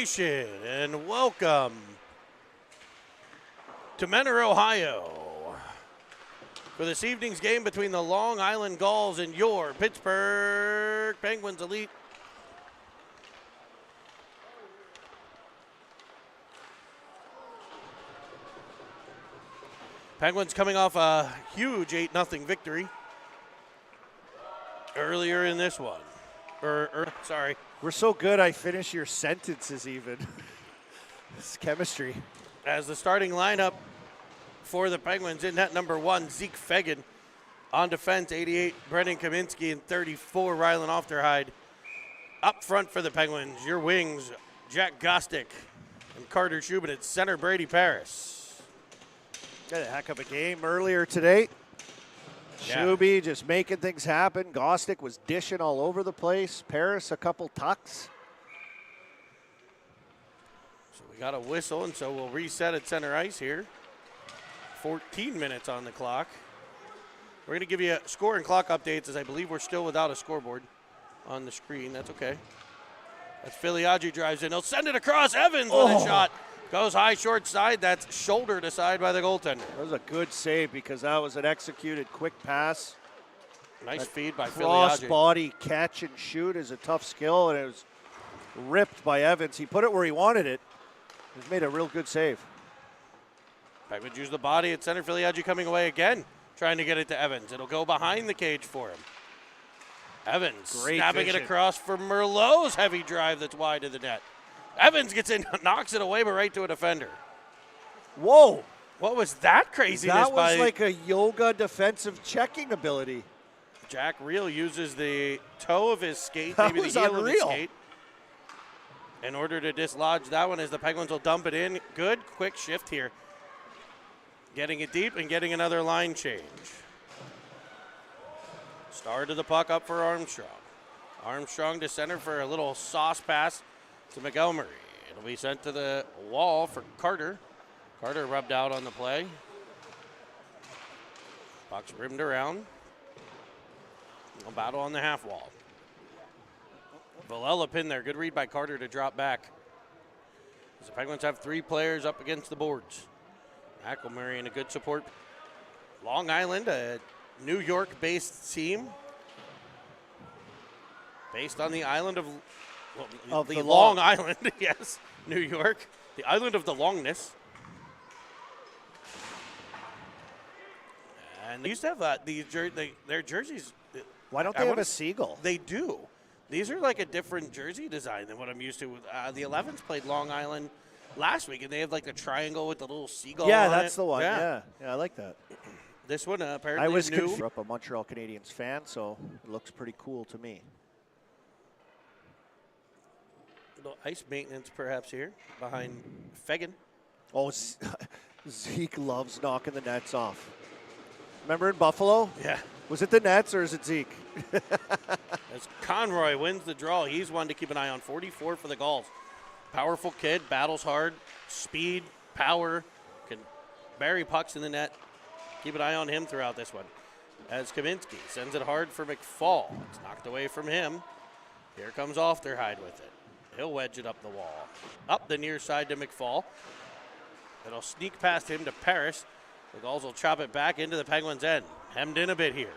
Nation, and welcome to Mentor, Ohio for this evening's game between the Long Island Gulls and your Pittsburgh Penguins Elite. Penguins coming off a huge 8-0 victory earlier in this one. Sorry. We're so good I finish your sentences even. It's chemistry. As the starting lineup for the Penguins, in net number 1, Zeke Fegan. On defense, 88, Brendan Kaminsky, and 34, Rylan Ofterhide. Up front for the Penguins, your wings, Jack Gostick and Carter Schubin. At center, Brady Paris. Got a heck of a game earlier today. Yeah. Shuby just making things happen. Gostick was dishing all over the place. Paris, a couple tucks. So we got a whistle, and so we'll reset at center ice here. 14 minutes on the clock. We're going to give you a score and clock updates, as I believe we're still without a scoreboard on the screen. That's okay. As Filiaggi drives in, he'll send it across. Evans with a shot. Goes high, short side. That's shouldered aside by the goaltender. That was a good save because that was an executed quick pass. Nice that feed by Filiaggi. Cross-body catch and shoot is a tough skill, and it was ripped by Evans. He put it where he wanted it. He's made a real good save. Penguins use the body at center. Filiaggi coming away again, trying to get it to Evans. It'll go behind the cage for him. Evans snapping it across for Merlot's heavy drive that's wide of the net. Evans gets in, knocks it away, but right to a defender. Whoa. What was that craziness? That was like a yoga defensive checking ability. Jack Reel uses the toe of his skate, That maybe was the heel unreal. of his skate, in order to dislodge that one as the Penguins will dump it in. Good quick shift here. Getting it deep and getting another line change. Start of the puck up for Armstrong. Armstrong to center for a little sauce pass to McElmurray. It'll be sent to the wall for Carter. Carter rubbed out on the play. Puck's rimmed around. A battle on the half wall. Villela pinned there. Good read by Carter to drop back. As the Penguins have 3 players up against the boards. McElmurray in a good support. Long Island, a New York-based team. Based on the island of the Long Island, yes, New York, the island of the Longness. And they used to have their jerseys. Why don't they have a seagull? They do. These are like a different jersey design than what I'm used to. The 11s played Long Island last week, and they have like the triangle with the little seagull. Yeah, on that's it. the one. Yeah, I like that. This one apparently I was new. a Montreal Canadiens fan, so it looks pretty cool to me. Little ice maintenance perhaps here behind Fegan. Oh, Zeke loves knocking the nets off. Remember in Buffalo? Yeah. Was it the Nets or is it Zeke? As Conroy wins the draw, he's one to keep an eye on. 44 for the Gulls. Powerful kid, battles hard, speed, power, can bury pucks in the net. Keep an eye on him throughout this one. As Kaminsky sends it hard for McFall. It's knocked away from him. Here comes Ofterhide with it. He'll wedge it up the wall. Up the near side to McFall. It'll sneak past him to Paris. The Gulls will chop it back into the Penguins' end. Hemmed in a bit here.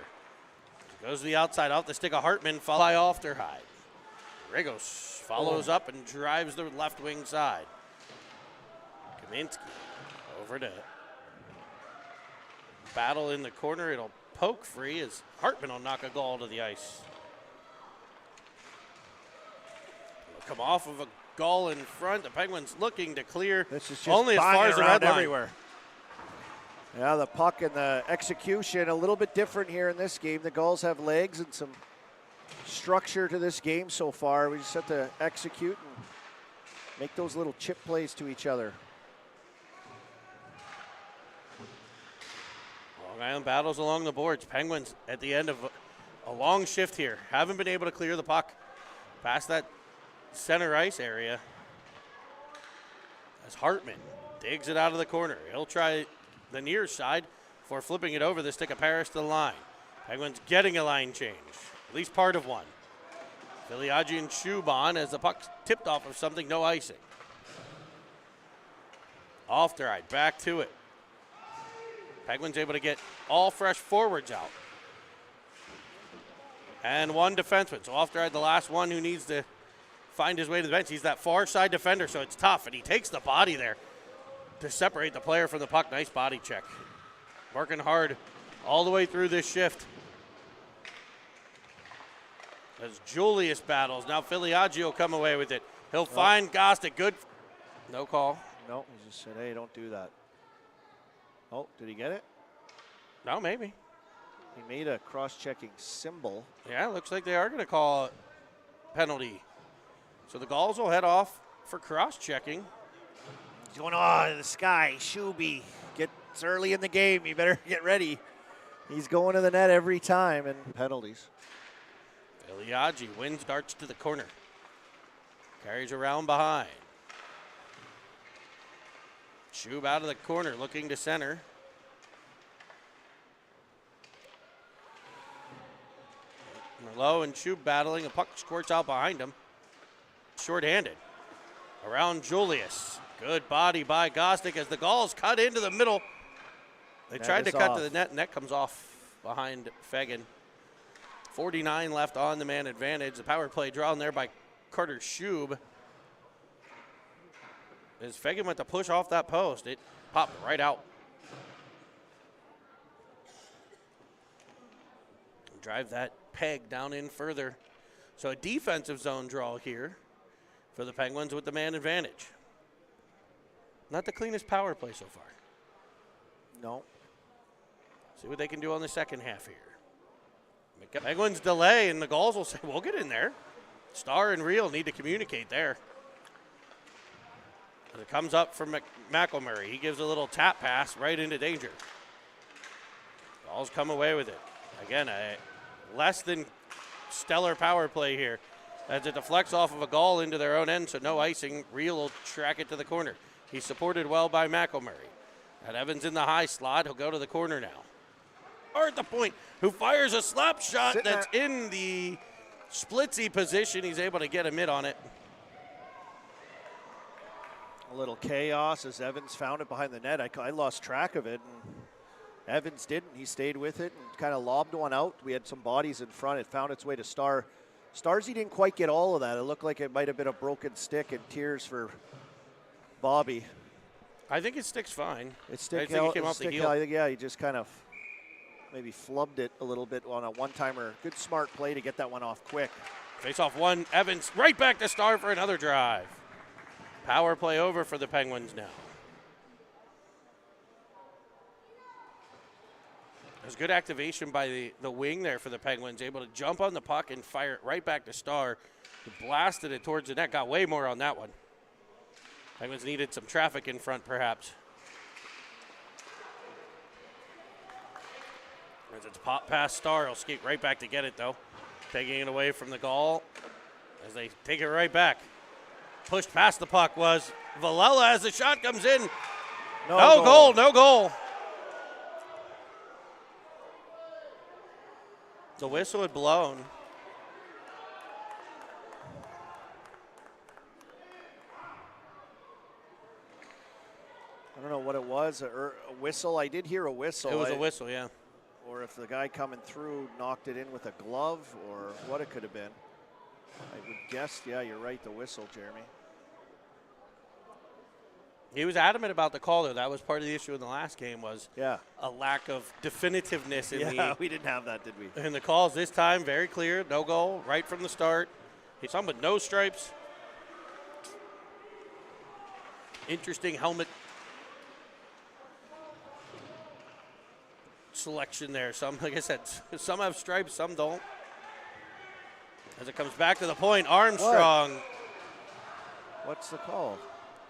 Goes to the outside, off the stick of Hartman, followed by Ofterhide. Rigos follows up and drives the left wing side. Kaminsky over to battle in the corner. It'll poke free as Hartman will knock a goal to the ice. It'll come off of a goal in front. The Penguins looking to clear This is just only as far as the red line. everywhere. Yeah, the puck and the execution a little bit different here in this game. The Gulls have legs and some structure to this game so far. We just have to execute and make those little chip plays to each other. Long Island battles along the boards. Penguins at the end of a long shift here. Haven't been able to clear the puck past that center ice area. As Hartman digs it out of the corner. He'll try the near side before flipping it over the stick of Paris to the line. Penguins getting a line change, at least part of one. Filiaggi and Schubin as the puck tipped off of something, no icing. Off the ride, back to it. Penguins able to get all fresh forwards out. And one defenseman. So off the ride, the last one who needs to find his way to the bench. He's that far side defender, so it's tough. And he takes the body there to separate the player from the puck. Nice body check. Working hard all the way through this shift. As Julius battles. Now Filiaggi will come away with it. He'll find Gostick. Good. No call. No, he just said, hey, don't do that. Oh, did he get it? No, maybe. He made a cross-checking symbol. Yeah, looks like they are going to call a penalty. So the Gulls will head off for cross-checking. He's going, oh, the sky, Shuby. It's early in the game. You better get ready. He's going to the net every time, and penalties. Filiaggi wins, darts to the corner. Carries around behind. Shub out of the corner, looking to center. Merlot and Shub battling. A puck squirts out behind him. Short-handed. Around Julius. Good body by Gostick as the Gulls cut into the middle. They tried to cut to the net, and that comes off behind Fagan. 49 left on the man advantage. The power play drawn there by Carter Shub. As Fagan went to push off that post, it popped right out. Drive that peg down in further. So a defensive zone draw here for the Penguins with the man advantage. Not the cleanest power play so far. No. See what they can do on the second half here. Penguins delay, and the Gulls will say, we'll get in there. Star and Reel need to communicate there. As it comes up from McElmurray. He gives a little tap pass right into danger. Gulls come away with it. Again, a less than stellar power play here as it deflects off of a Gull into their own end, so no icing. Reel will track it to the corner. He's supported well by McElmurray. And Evans in the high slot. He'll go to the corner now. Or at the point, who fires a slap shot that's in the splitsy position. He's able to get a mid on it. A little chaos as Evans found it behind the net. I lost track of it, and Evans didn't. He stayed with it and kind of lobbed one out. We had some bodies in front. It found its way to Star. Starzy didn't quite get all of that. It looked like it might have been a broken stick and tears for Bobby. I think it sticks fine. It stick I think he came off the heel. I think, yeah, he just kind of maybe flubbed it a little bit on a one-timer. Good smart play to get that one off quick. Face off one, Evans right back to Star for another drive. Power play over for the Penguins now. There's good activation by the wing there for the Penguins, able to jump on the puck and fire it right back to Star. He blasted it towards the net, got way more on that one. Penguins needed some traffic in front, perhaps. As it's popped past Star, he'll skate right back to get it, though. Taking it away from the Gull as they take it right back. Pushed past the puck was Villela as the shot comes in. No goal, no goal. The whistle had blown. I don't know what it was, a whistle. I did hear a whistle. It was a whistle, yeah. Or if the guy coming through knocked it in with a glove or what it could have been. I would guess, yeah, you're right, the whistle, Jeremy. He was adamant about the call, though. That was part of the issue in the last game was a lack of definitiveness in we didn't have that, did we? In the calls this time, very clear, no goal, right from the start. He's on with no stripes. Interesting helmet selection there. Some, like I said, some have stripes, some don't. As it comes back to the point, Armstrong. What's the call?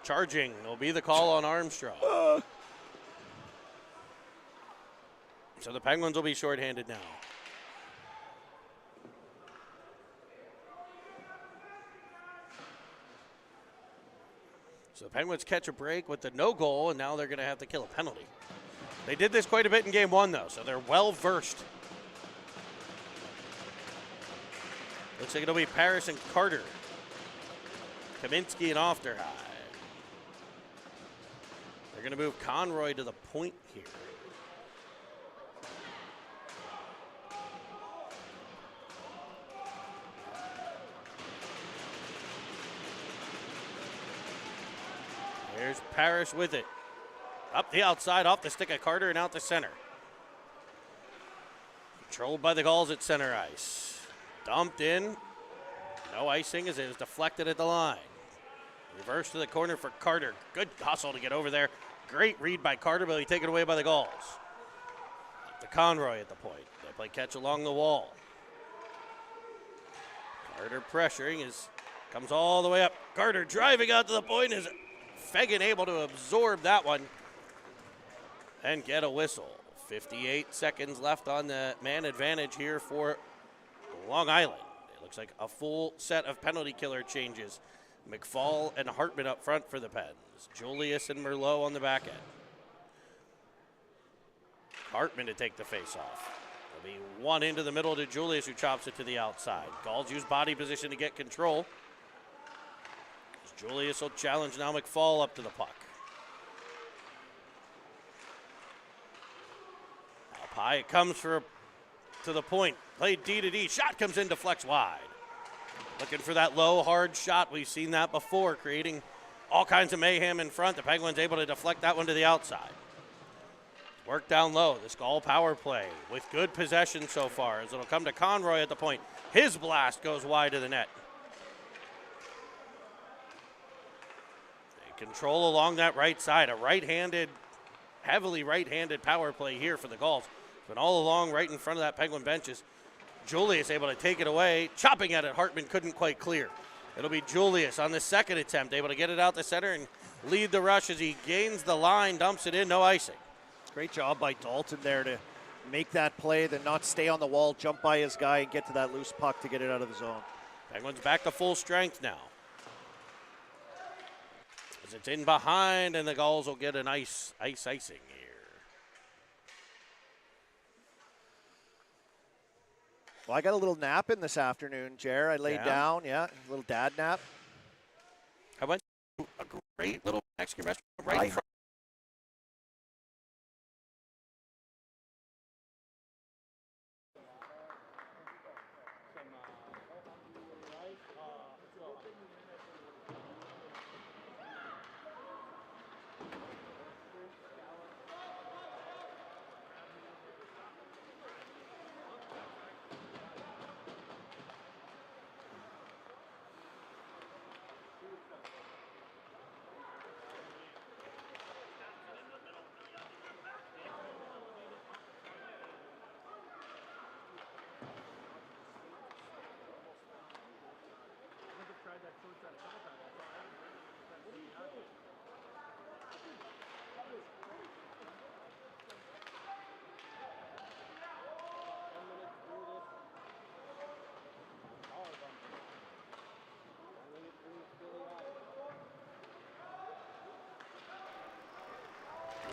Charging will be the call on Armstrong. So the Penguins will be shorthanded now. So the Penguins catch a break with the no goal, and now they're going to have to kill a penalty. They did this quite a bit in game one, though, so they're well versed. Looks like it'll be Paris and Carter. Kaminsky and Ofterhide. They're going to move Conroy to the point here. There's Parrish with it. Up the outside, off the stick of Carter and out the center. Controlled by the Gulls at center ice. Dumped in. No icing as it is deflected at the line. Reverse to the corner for Carter. Good hustle to get over there. Great read by Carter, but he taken away by the Gulls. Up to Conroy at the point. They play catch along the wall. Carter pressuring comes all the way up. Carter driving out to the point. Is Fegan able to absorb that one and get a whistle? 58 seconds left on the man advantage here for Long Island. It looks like a full set of penalty killer changes. McFall and Hartman up front for the Pens. Julius and Merlot on the back end. Hartman to take the face-off. There'll be one into the middle to Julius, who chops it to the outside. Gulls use body position to get control. Julius will challenge now McFall up to the puck. Up high it comes to the point. Played D to D. Shot comes in, deflects wide. Looking for that low, hard shot. We've seen that before, creating all kinds of mayhem in front. The Penguins able to deflect that one to the outside. Work down low. This Gull power play with good possession so far, as it'll come to Conroy at the point. His blast goes wide to the net. They control along that right side. A right-handed, heavily right-handed power play here for the Gulls. But all along right in front of that Penguin benches. Julius able to take it away. Chopping at it, Hartman couldn't quite clear. It'll be Julius on the second attempt, able to get it out the center and lead the rush as he gains the line, dumps it in, no icing. Great job by Dalton there to make that play, then not stay on the wall, jump by his guy, and get to that loose puck to get it out of the zone. Penguins back to full strength now. As it's in behind, and the Gulls will get an icing here. Well, I got a little nap in this afternoon, Jer. I laid down, a little dad nap. I went to a great little Mexican restaurant right in front.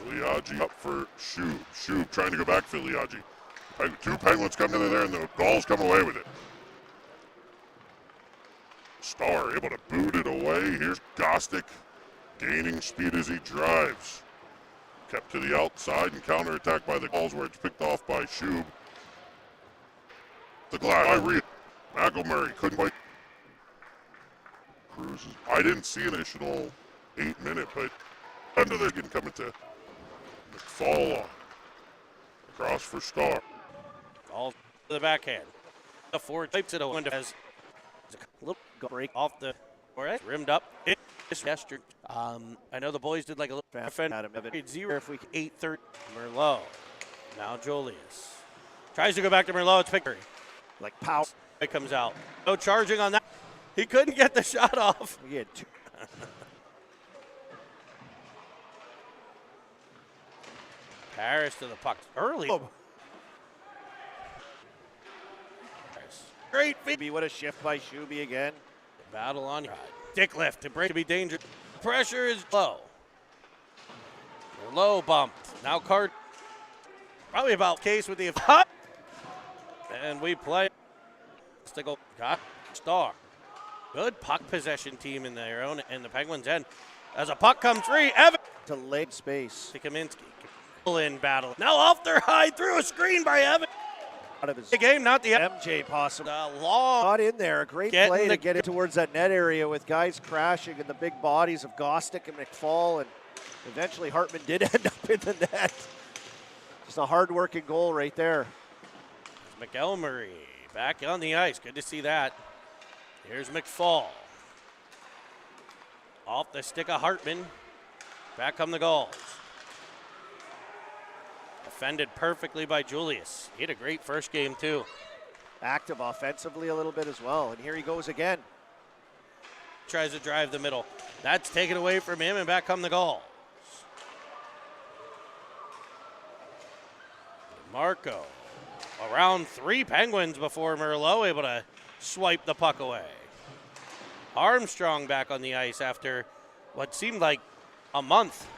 Filiaggi up for Shub. Shub trying to go back Filiaggi. Two Penguins come in there and the Gulls come away with it. Starr able to boot it away. Here's Gostick gaining speed as he drives. Kept to the outside and counterattacked by the Gulls where it's picked off by Shub. The glass by Reed. McElmurray couldn't quite. Cruises. I didn't see an additional 8-minute, but under there getting coming to McFall on. Across for Starr. All to the backhand. The forward types it away. Has a little break off the forehead. Rimmed up. It's gesture. I know the boys did like a little defend. 0 if we 8-30. Merlot. Now Julius. Tries to go back to Merlot. It's Victory. Like pow. It comes out. No charging on that. He couldn't get the shot off. He had two. Paris to the puck early. Oh. Great feet. What a shift by Shuby again. Battle on your dick lift to break to be dangerous. Pressure is low. Low bumped. Now Cart. Probably about case with the hot. And we play. Stickle got Starr. Good puck possession team in their own and the Penguins end. As a puck comes free, Evan to leg space. To Kaminsky. In battle. Now off their high through a screen by Evan. Out of his The game, not the MJ possible. long. Got in there. A great play to get it towards that net area with guys crashing and the big bodies of Gostick and McFall. And eventually Hartman did end up in the net. Just a hard-working goal right there. McElmurray back on the ice. Good to see that. Here's McFall. Off the stick of Hartman. Back come the Gulls. Defended perfectly by Julius. He had a great first game, too. Active offensively a little bit as well. And here he goes again. Tries to drive the middle. That's taken away from him, and back come the Gulls. Marco. Around 3 Penguins before Merlot able to swipe the puck away. Armstrong back on the ice after what seemed like a month.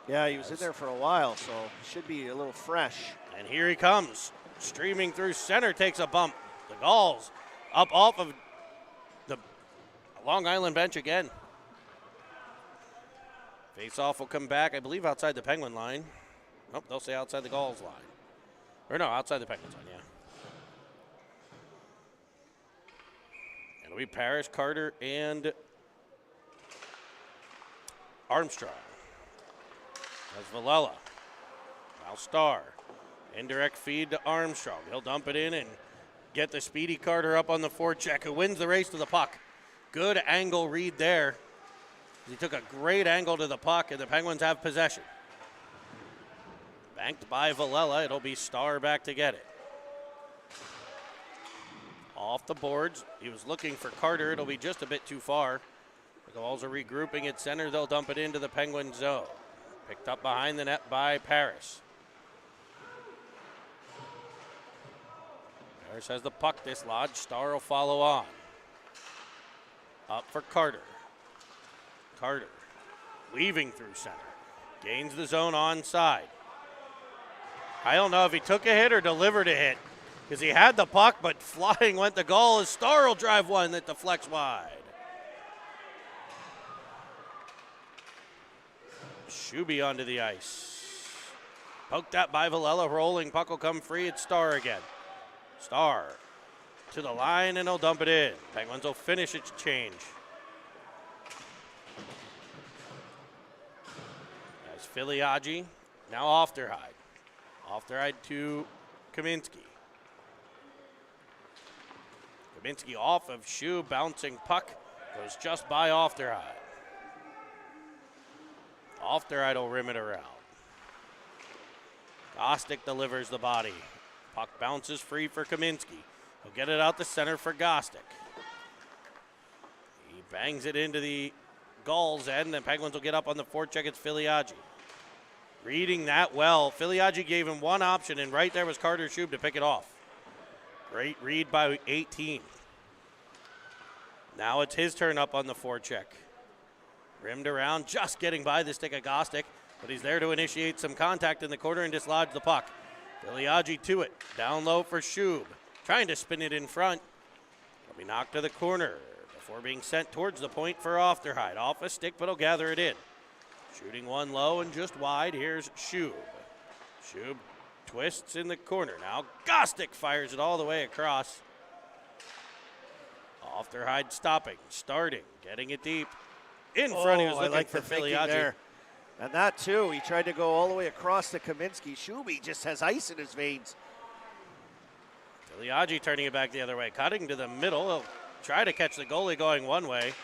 Yeah, he was in there for a while, so should be a little fresh. And here he comes. Streaming through center, takes a bump. The Gulls up off of the Long Island bench again. Face-off will come back, I believe, outside the Penguin line. Nope, they'll say outside the Gulls line. Or no, outside the Penguins line, yeah. It'll be Parrish, Carter, and Armstrong. That's Villela. Now Starr. Indirect feed to Armstrong. He'll dump it in and get the speedy Carter up on the forecheck, who wins the race to the puck. Good angle read there. He took a great angle to the puck, and the Penguins have possession. Banked by Villela. It'll be Starr back to get it. Off the boards. He was looking for Carter. It'll be just a bit too far. The Gulls are regrouping at center. They'll dump it into the Penguin zone. Picked up behind the net by Paris. Paris has the puck dislodged. Starr will follow on. Up for Carter. Carter weaving through center. Gains the zone onside. I don't know if he took a hit or delivered a hit because he had the puck, but flying went the goal as Starr will drive one that deflects wide. Shuby onto the ice. Poked at by Villela, rolling. Puck will come free. It's Starr again. Starr to the line, and he'll dump it in. Penguins will finish its change. As Filiaggi, now Ofterhide. Ofterhide to Kaminsky. Kaminsky off of Shub, bouncing puck. Goes just by Ofterhide. Ofterhide will rim it around. Gostick delivers the body. Puck bounces free for Kaminsky. He'll get it out the center for Gostick. He bangs it into the Gulls' end, and Penguins will get up on the forecheck. It's Filiaggi. Reading that well. Filiaggi gave him one option, and right there was Carter Shub to pick it off. Great read by 18. Now it's his turn up on the forecheck. Rimmed around, just getting by the stick of Gostick, but he's there to initiate some contact in the corner and dislodge the puck. Filiaggi to it. Down low for Shub. Trying to spin it in front. It'll be knocked to the corner before being sent towards the point for Ofterhide. Off a stick, but he'll gather it in. Shooting one low and just wide. Here's Shub. Shub twists in the corner. Now Gostick fires it all the way across. Ofterhide stopping, starting, getting it deep. In front, he was looking for Filiaggi there. And that too, he tried to go all the way across to Kaminsky. Shuby just has ice in his veins. Filiaggi turning it back the other way, cutting to the middle. He'll try to catch the goalie going one way.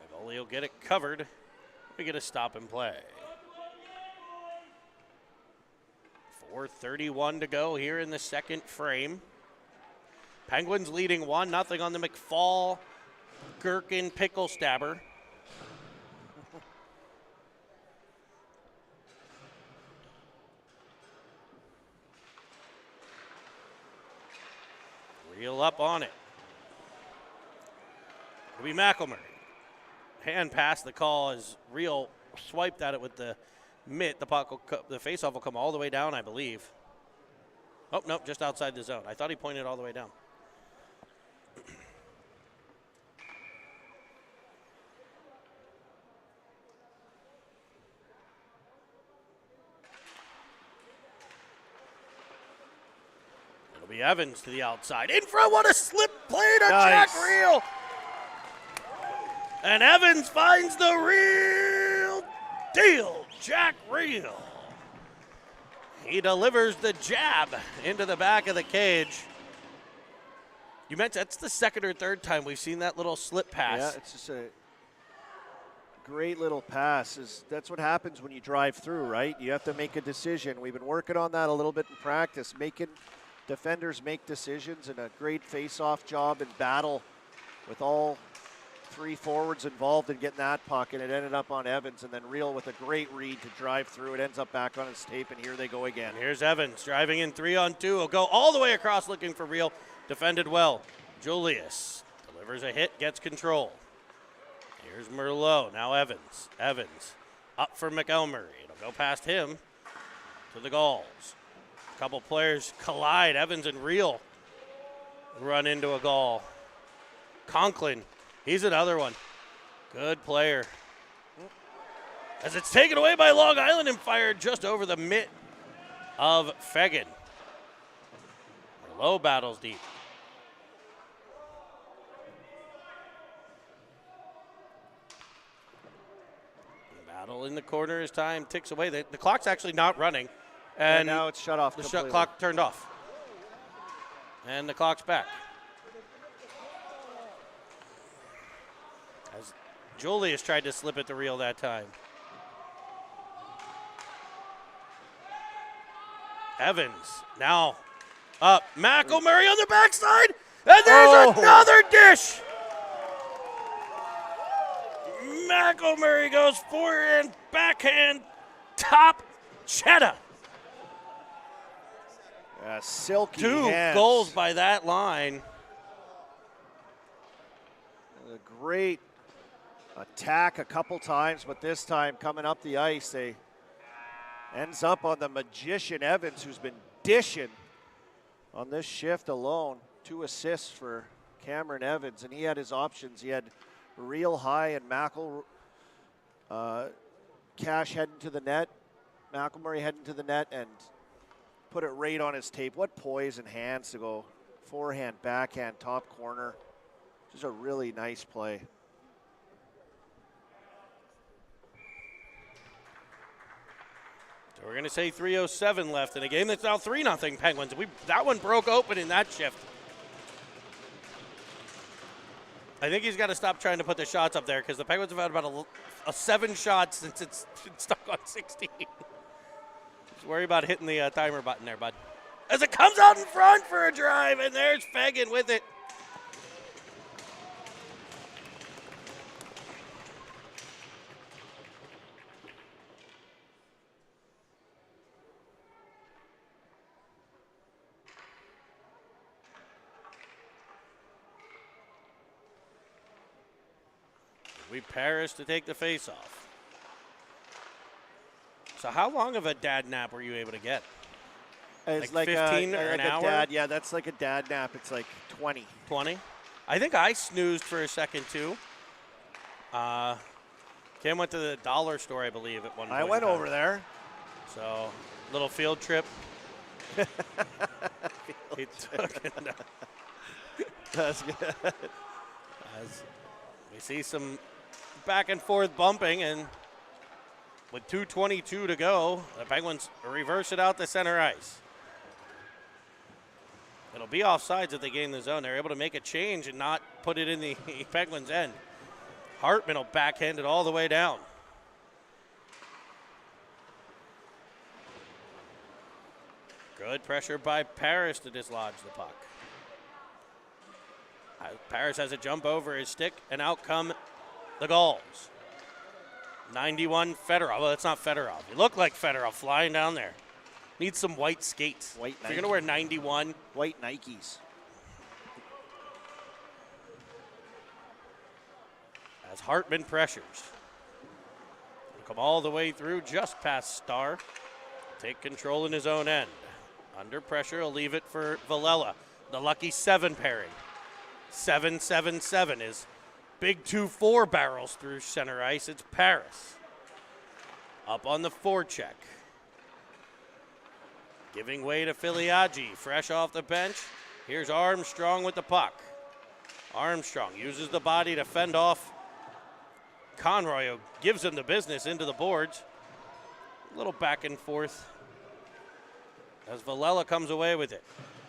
The goalie will get it covered. We get a stop and play. 4:31 to go here in the second frame. Penguins leading 1-0 on the McFall Gherkin pickle stabber. Reel up on it. It'll be McElmurray. Hand pass, the call is Reel swiped at it with the mitt. The puck will the faceoff will come all the way down, I believe. Oh, nope, just outside the zone. I thought he pointed all the way down. It'll be Evans to the outside. In front, what a slip play to Nice. Jack Reel. And Evans finds the real deal, Jack Reel. He delivers the jab into the back of the cage. You mentioned that's the second or third time we've seen that little slip pass. Yeah, it's just a great little pass. That's what happens when you drive through, right? You have to make a decision. We've been working on that a little bit in practice, making defenders make decisions, and a great face-off job and battle with all three forwards involved in getting that puck, and it ended up on Evans, and then Reel with a great read to drive through. It ends up back on his tape, and here they go again. Here's Evans driving in 3-on-2. He'll go all the way across looking for Reel. Defended well. Julius delivers a hit, gets control. Here's Merlot, now Evans. Evans up for McElmurray. It'll go past him to the Gulls. A couple players collide. Evans and Reel run into a goal. Conklin, he's another one. Good player. As it's taken away by Long Island and fired just over the mitt of Fegan. Merlot battles deep. Battle in the corner as time ticks away. The clock's actually not running. And now it's shut off the completely. clock turned off. And the clock's back. As Julius tried to slip at the reel that time. Evans now up. McElmurray on the backside. And there's another dish. McElmurray goes forehand, backhand, top, cheddar. Silky Two hands. goals by that line. A great attack a couple times, but this time coming up the ice, they ends up on the magician Evans, who's been dishing on this shift alone. 2 assists for Cameron Evans, and he had his options. He had Reel high and Cash heading to the net, McElmurray heading to the net, and put it right on his tape. What poise and hands to go forehand, backhand, top corner. Just a really nice play. So we're going to say 3:07 left in a game that's now 3-0 Penguins. That one broke open in that shift. I think he's got to stop trying to put the shots up there because the Penguins have had about a 7 shots since it's been stuck on 16. Just worry about hitting the timer button there, bud. As it comes out in front for a drive, and there's Fegan with it. Paris to take the face-off. So how long of a dad nap were you able to get? It's like 15 or an hour? Dad, yeah, that's like a dad nap. It's like 20. 20? I think I snoozed for a second, too. Cam went to the dollar store, I believe, at one point. I went over there. So, little field trip. He took it. That's good. As we see some back and forth bumping, and with 2:22 to go, the Penguins reverse it out to center ice. It'll be offsides if they gain the zone. They're able to make a change and not put it in the Penguins' end. Hartman will backhand it all the way down. Good pressure by Paris to dislodge the puck. Paris has a jump over his stick, and out come the Gulls. 91 Fedorov. Well, that's not Fedorov. He looked like Fedorov flying down there. Needs some white skates. White if you're going to wear 91. White Nikes. As Hartman pressures. He'll come all the way through just past Starr. Take control in his own end. Under pressure, he'll leave it for Villela. The lucky 7 pairing. 7-7-7 is big 2-4 barrels through center ice. It's Paris. Up on the forecheck. Giving way to Filiaggi, fresh off the bench. Here's Armstrong with the puck. Armstrong uses the body to fend off Conroy, who gives him the business into the boards. A little back and forth as Villela comes away with it.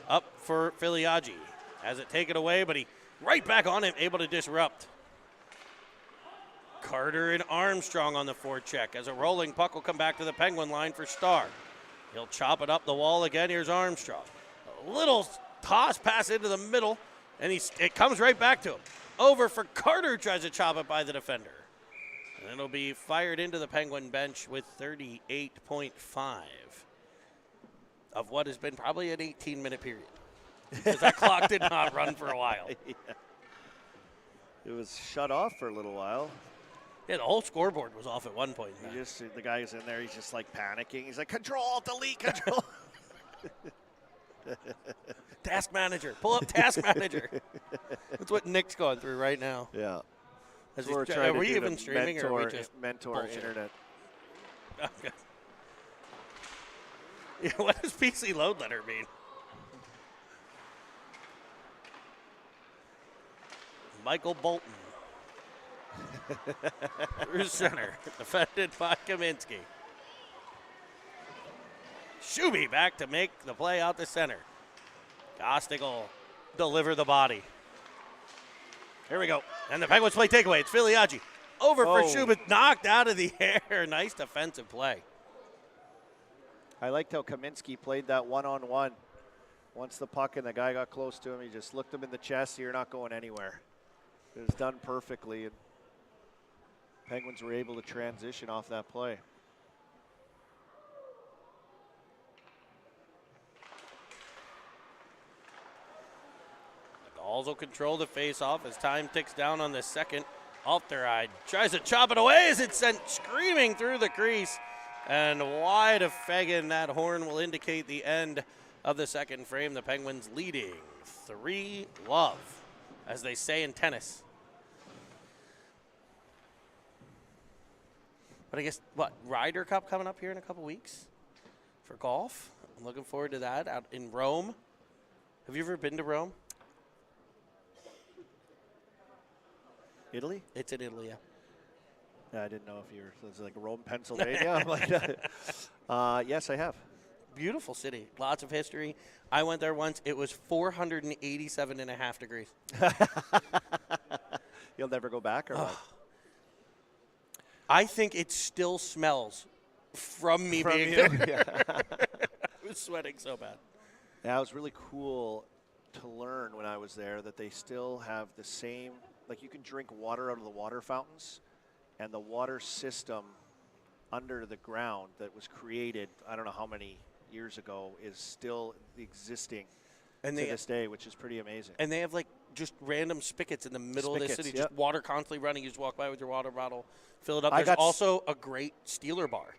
Up for Filiaggi. Has it taken away, but he right back on him, able to disrupt. Carter and Armstrong on the forecheck as a rolling puck will come back to the Penguin line for Starr. He'll chop it up the wall again. Here's Armstrong. A little toss pass into the middle, and it comes right back to him. Over for Carter, tries to chop it by the defender. And it'll be fired into the Penguin bench with 38.5 of what has been probably an 18-minute period. Because that clock did not run for a while. Yeah. It was shut off for a little while. Yeah, the whole scoreboard was off at one point. The guy is in there, he's just like panicking. He's like, control, delete, control. Task manager, pull up task manager. That's what Nick's going through right now. Yeah. Are we even streaming or are we just mentor bullshit? internet? Okay. Yeah, what does PC load letter mean? Michael Bolton. Through center, defended by Kaminsky. Shuby back to make the play out the center. Gostick will deliver the body. Here we go. And the Penguins play takeaway. It's Filiaggi. Over for Shuby, knocked out of the air. Nice defensive play. I liked how Kaminsky played that one-on-one. Once the puck and the guy got close to him, he just looked him in the chest. You're not going anywhere. It was done perfectly, and Penguins were able to transition off that play. The Gulls will control the face-off as time ticks down on the second. Alteride tries to chop it away as it's sent screaming through the crease. And wide of Fagan, that horn will indicate the end of the second frame. The Penguins leading 3-0, as they say in tennis. But I guess, Ryder Cup coming up here in a couple weeks for golf? I'm looking forward to that out in Rome. Have you ever been to Rome? Italy? It's in Italy, yeah. Yeah, I didn't know if you were, it was like Rome, Pennsylvania. I'm like, yes, I have. Beautiful city, lots of history. I went there once. It was 487.5 degrees. You'll never go back, or what? I think it still smells from me being you? there. Yeah. I was sweating so bad. Yeah, it was really cool to learn when I was there that they still have the same, like you can drink water out of the water fountains, and the water system under the ground that was created, I don't know how many years ago, is still existing to this day, which is pretty amazing. And they have like just random spigots in the middle of the city, just water constantly running. You just walk by with your water bottle, fill it up. There's also a great Steeler bar,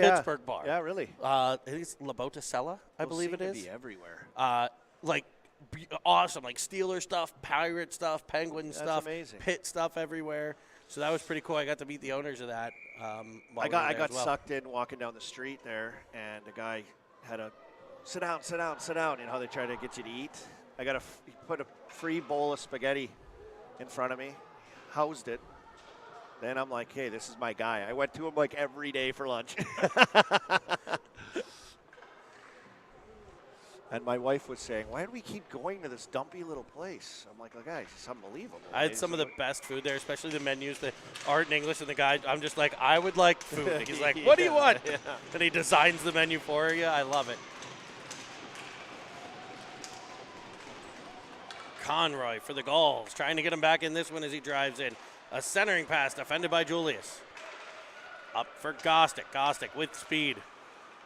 Pittsburgh bar. Yeah, really. I think it's La Botticella, I believe it is. To be everywhere. Awesome, like Steeler stuff, Pirate stuff, Penguin stuff, amazing. Pitt stuff everywhere. So that was pretty cool. I got to meet the owners of that. I got sucked in walking down the street there, and the guy had a sit down. You know how they try to get you to eat? He put a free bowl of spaghetti in front of me, housed it. Then I'm like, hey, this is my guy. I went to him like every day for lunch. And my wife was saying, why do we keep going to this dumpy little place? I'm like, guys, it's unbelievable. I had some of the best food there, especially the menus that aren't in English. And the guy, I'm just like, I would like food. He's like, what do you want? Yeah. And he designs the menu for you. I love it. Conroy for the Gulls, trying to get him back in this one as he drives in. A centering pass defended by Julius. Up for Gostick. Gostick with speed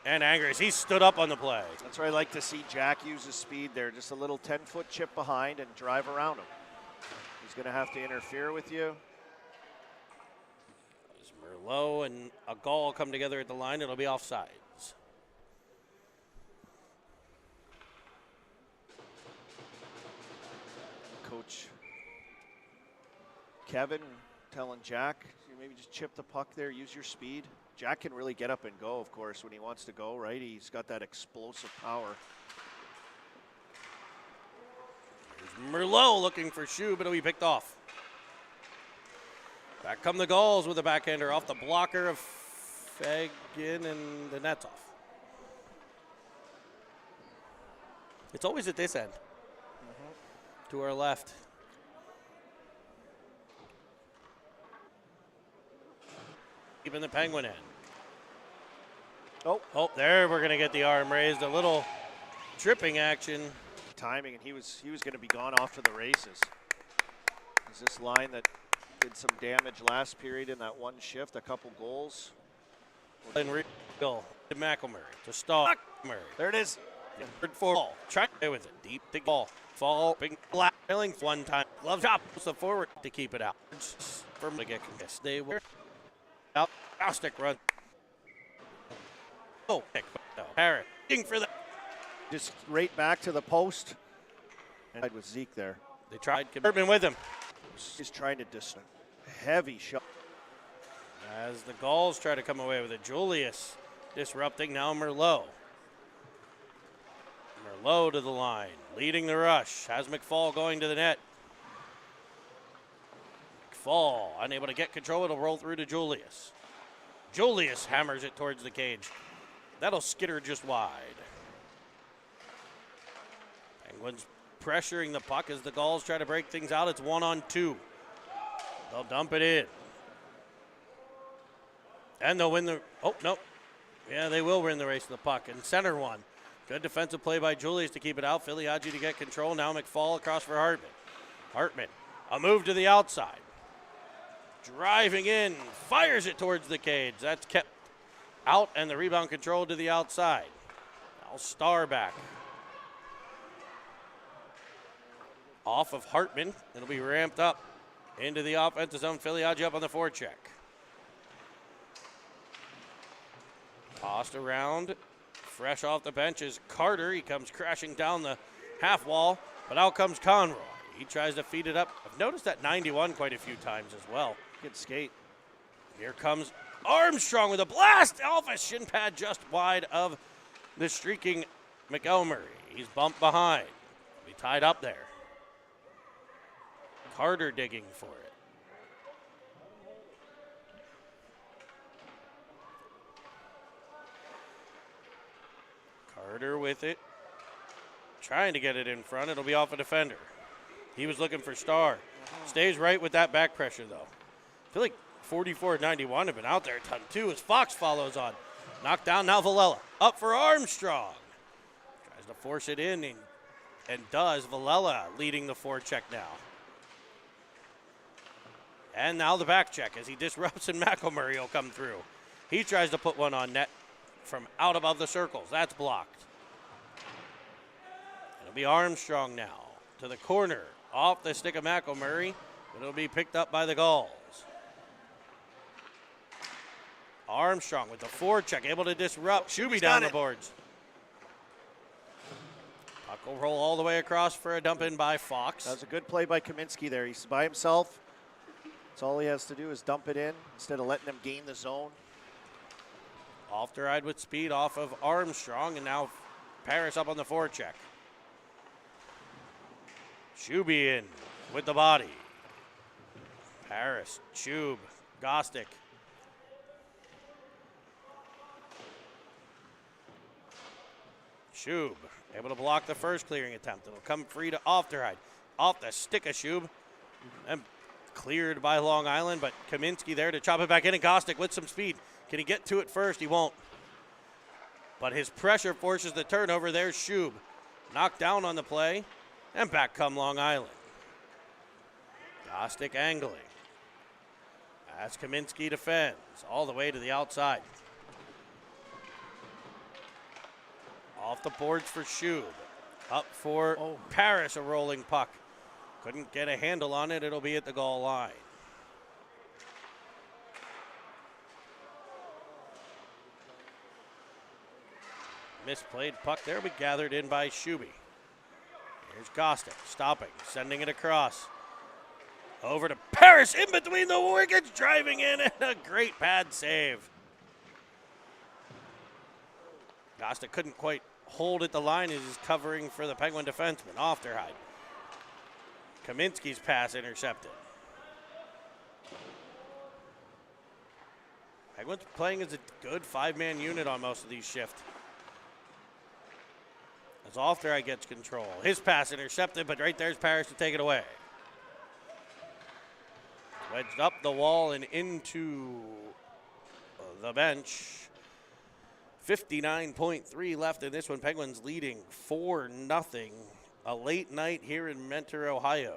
and anger as he stood up on the play. That's where I like to see Jack use his speed there. Just a little 10-foot chip behind and drive around him. He's going to have to interfere with you. As Merlot and a Gull come together at the line, it'll be offsides. Coach Kevin telling Jack, maybe just chip the puck there, use your speed. Jack can really get up and go, of course, when he wants to go, right? He's got that explosive power. Here's Merlot looking for Shub, but it'll be picked off. Back come the Gulls with a backhander off the blocker of Fagan, and the net's off. It's always at this end. To our left. Keeping the Penguin end. Oh, there we're going to get the arm raised. A little tripping action. Timing, and he was going to be gone off to the races. Is this line that did some damage last period in that one shift, a couple goals. And Regal to McElmurray to Stahl. There it is. Ball. Try to with it. Deep the ball. Fall. Big black. Billings one time. Love chop. The forward to keep it out. Firm to get contest. They were out. Stick run. Oh, no. Harris. For the. Just right back to the post. And with Zeke there. They tried. Urban with him. He's trying to distance. Heavy shot. As the Gulls try to come away with it. Julius disrupting now Merlot. Merlot to the line, leading the rush. Has McFall going to the net. McFall unable to get control. It'll roll through to Julius. Julius hammers it towards the cage. That'll skitter just wide. Penguins pressuring the puck as the Gulls try to break things out. It's 1-on-2. They'll dump it in. And they'll win the, oh, no. Yeah, they will win the race to the puck. And center one. Good defensive play by Julius to keep it out. Filiaggi to get control. Now McFall across for Hartman. Hartman, a move to the outside. Driving in, fires it towards the cage. That's kept out, and the rebound control to the outside. Now Starr back. Off of Hartman. It'll be ramped up into the offensive zone. Filiaggi up on the forecheck. Tossed around. Fresh off the bench is Carter. He comes crashing down the half wall, but out comes Conroy. He tries to feed it up. I've noticed that 91 quite a few times as well. Good skate. Here comes Armstrong with a blast off a shin pad just wide of the streaking McElmurray. He's bumped behind. Be tied up there. Carter digging for it. Carter with it. Trying to get it in front. It'll be off a defender. He was looking for Starr. Stays right with that back pressure, though. I feel like 44-91 have been out there a ton, too, as Fox follows on. Knocked down now Villela. Up for Armstrong. Tries to force it in and does. Villela leading the forecheck now. And now the back check as he disrupts and McElmurray will come through. He tries to put one on net from out above the circles. That's blocked. It'll be Armstrong now to the corner. Off the stick of McElmurray. It'll be picked up by the Gulls. Armstrong with the forecheck, able to disrupt. Shuby down the boards. Puck will roll all the way across for a dump in by Fox. That was a good play by Kaminsky there. He's by himself. That's all he has to do is dump it in instead of letting them gain the zone. Off the ride with speed off of Armstrong, and now Paris up on the forecheck. Shuby in with the body. Paris, Shub, Gostick. Shub able to block the first clearing attempt. It'll come free to off the ride. Off the stick of Shub. And cleared by Long Island, but Kaminsky there to chop it back in, and Gostick with some speed. Can he get to it first? He won't. But his pressure forces the turnover. There's Shub. Knocked down on the play, and back come Long Island. Gostick angling. As Kaminsky defends all the way to the outside. Off the boards for Shub. Up for Paris, a rolling puck. Couldn't get a handle on it. It'll be at the goal line. Misplayed puck there, but gathered in by Shuby. Here's Gostick, stopping, sending it across. Over to Paris, in between the wickets, driving in, and a great pad save. Gosta couldn't quite hold at the line as he's covering for the Penguin defenseman. Ofterhide. Kaminsky's pass intercepted. Penguins playing as a good 5-man unit on most of these shifts. As Ofterhide gets control. His pass intercepted, but right there's Parrish to take it away. Wedged up the wall and into the bench. 59.3 left in this one. Penguins leading 4-0. A late night here in Mentor, Ohio.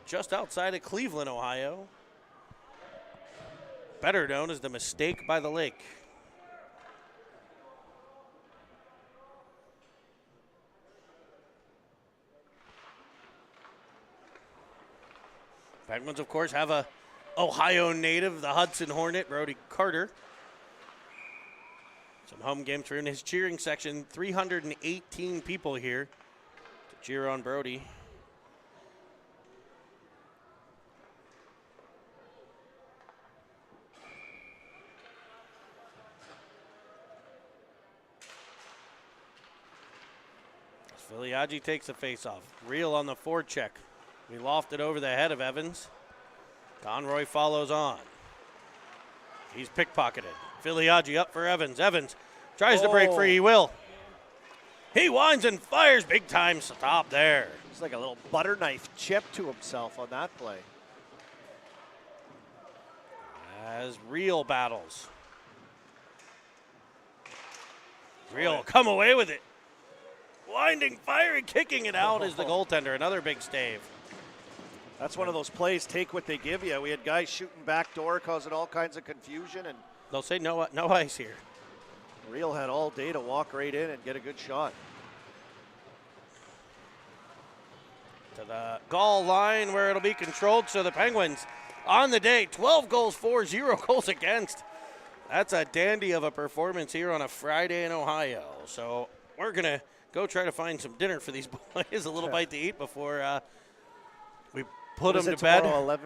Just outside of Cleveland, Ohio. Better known as the Mistake by the Lake. Penguins, of course, have a Ohio native, the Hudson Hornet, Brody Carter. Some home games for him. His cheering section, 318 people here to cheer on Brody. Filiaggi takes the face-off. Reel on the forecheck. We lofted over the head of Evans. Conroy follows on. He's pickpocketed. Filiaggi up for Evans. Evans tries to break free. He will. He winds and fires. Big time stop there. It's like a little butter knife chip to himself on that play. As Reel battles. Reel come away with it. Winding, firing, kicking it out is the goaltender. Another big stave. That's one of those plays, take what they give you. We had guys shooting backdoor, causing all kinds of confusion, and They'll say no ice here. Reel had all day to walk right in and get a good shot. To the goal line where it'll be controlled. So the Penguins on the day, 12 goals for, 0 goals against. That's a dandy of a performance here on a Friday in Ohio. So we're going to go try to find some dinner for these boys, a little bite to eat before we put them to bed. 11:50.